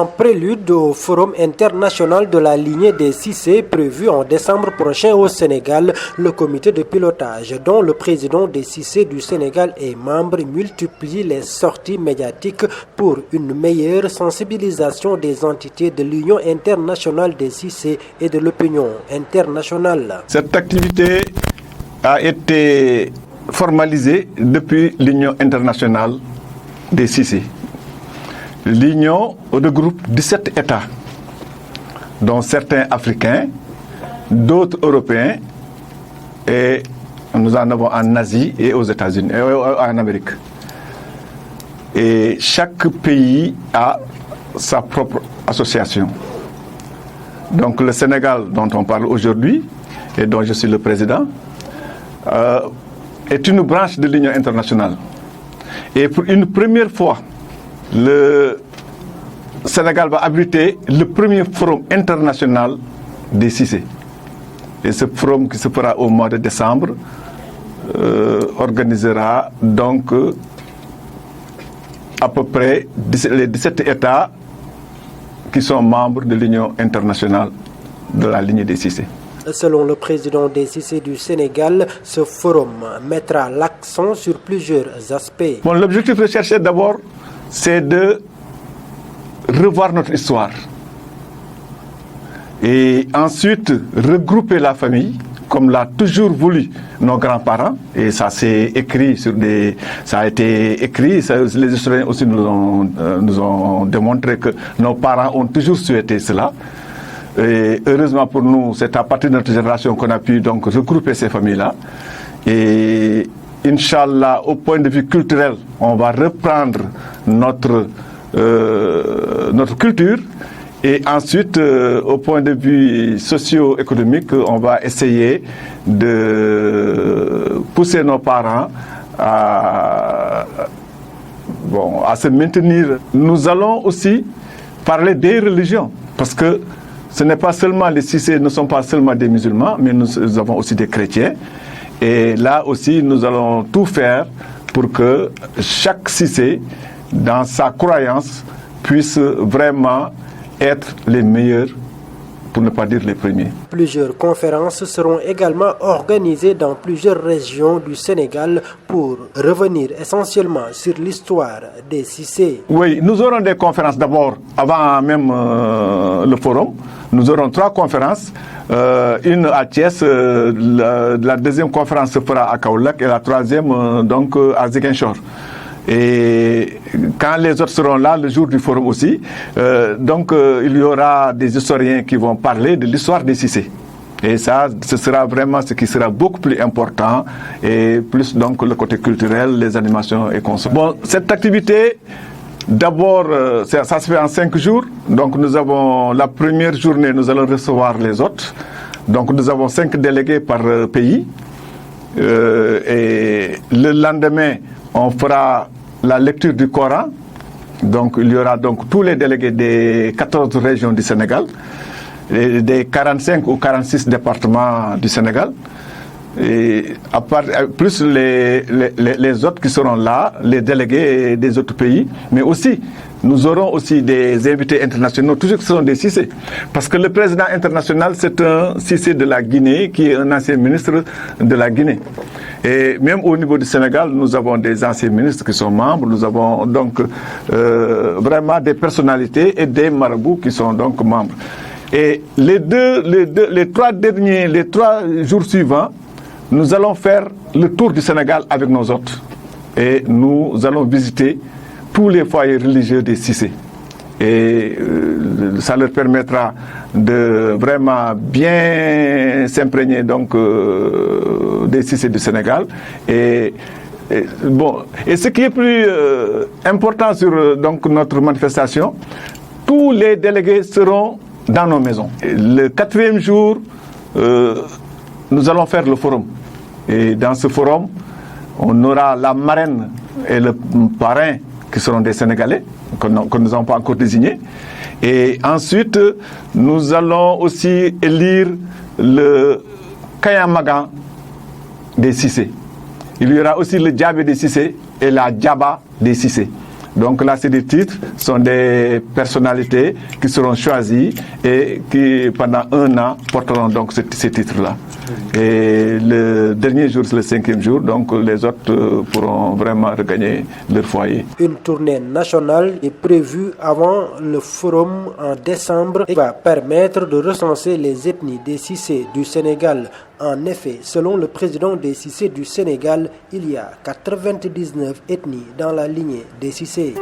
En prélude au forum international de la lignée des Cissé prévu en décembre prochain au Sénégal, le comité de pilotage dont le président des Cissé du Sénégal est membre multiplie les sorties médiatiques pour une meilleure sensibilisation des entités de l'Union internationale des Cissé et de l'opinion internationale. Cette activité a été formalisée depuis l'Union internationale des Cissé. L'Union regroupe 17 États, dont certains africains, d'autres européens, et nous en avons en Asie et aux États-Unis, et en Amérique. Et chaque pays a sa propre association. Donc le Sénégal, dont on parle aujourd'hui, et dont je suis le président, est une branche de l'Union internationale. Et pour une première fois, le Sénégal va abriter le premier forum international des Cissé. Et ce forum qui se fera au mois de décembre organisera donc à peu près les 17 États qui sont membres de l'Union internationale de la lignée des Cissé. Selon le président des Cissé du Sénégal, ce forum mettra l'accent sur plusieurs aspects. Bon, l'objectif recherché d'abord, c'est de revoir notre histoire et ensuite regrouper la famille comme l'a toujours voulu nos grands-parents, et ça s'est écrit ça a été écrit, les historiens aussi nous ont démontré que nos parents ont toujours souhaité cela. Et heureusement pour nous, c'est à partir de notre génération qu'on a pu donc regrouper ces familles-là. Et Inch'Allah, au point de vue culturel, on va reprendre notre culture. Et ensuite, au point de vue socio-économique, on va essayer de pousser nos parents à se maintenir. Nous allons aussi parler des religions, parce que ce n'est pas seulement les Cissé, ne sont pas seulement des musulmans, mais nous avons aussi des chrétiens. Et là aussi, nous allons tout faire pour que chaque Cissé, dans sa croyance, puisse vraiment être les meilleurs, pour ne pas dire les premiers. Plusieurs conférences seront également organisées dans plusieurs régions du Sénégal pour revenir essentiellement sur l'histoire des Cissé. Oui, nous aurons des conférences d'abord, avant même le forum. Nous aurons 3 conférences, une à Thiès, la deuxième conférence se fera à Kaolack et la troisième donc à Ziguinchor. Et quand les autres seront là, le jour du forum aussi, il y aura des historiens qui vont parler de l'histoire des Cissé. Et ça, ce sera vraiment ce qui sera beaucoup plus important, et plus donc le côté culturel, les animations et consorts. Bon, cette activité, d'abord, ça se fait en 5 jours. Donc nous avons la première journée, nous allons recevoir les autres. Donc nous avons 5 délégués par pays. Et le lendemain, on fera la lecture du Coran. Donc il y aura donc tous les délégués des 14 régions du Sénégal, et des 45 ou 46 départements du Sénégal. Et plus les autres qui seront là, les délégués des autres pays, mais aussi nous aurons aussi des invités internationaux, toujours qui sont des Cissé. Parce que le président international, c'est un Cissé de la Guinée, qui est un ancien ministre de la Guinée. Et même au niveau du Sénégal, nous avons des anciens ministres qui sont membres, nous avons donc vraiment des personnalités et des marabouts qui sont donc membres. Et les 3 jours suivants, nous allons faire le tour du Sénégal avec nos hôtes. Et nous allons visiter tous les foyers religieux des Cissé. Et ça leur permettra de vraiment bien s'imprégner donc des Cissé du Sénégal. Et ce qui est plus important sur donc notre manifestation, tous les délégués seront dans nos maisons. Et le 4e jour, nous allons faire le forum. Et dans ce forum, on aura la marraine et le parrain qui seront des Sénégalais, que nous n'avons pas encore désignés. Et ensuite, nous allons aussi élire le Kayamagan des Cissé. Il y aura aussi le Djabé des Cissé et la Djaba des Cissé. Donc là, c'est des titres, sont des personnalités qui seront choisies et qui, pendant 1 an, porteront donc ces titres-là. Et le dernier jour, c'est le 5e jour, donc les autres pourront vraiment regagner leur foyer. Une tournée nationale est prévue avant le forum en décembre et va permettre de recenser les ethnies des Cissé du Sénégal. En effet, selon le président des Cissé du Sénégal, il y a 99 ethnies dans la lignée des Cissé.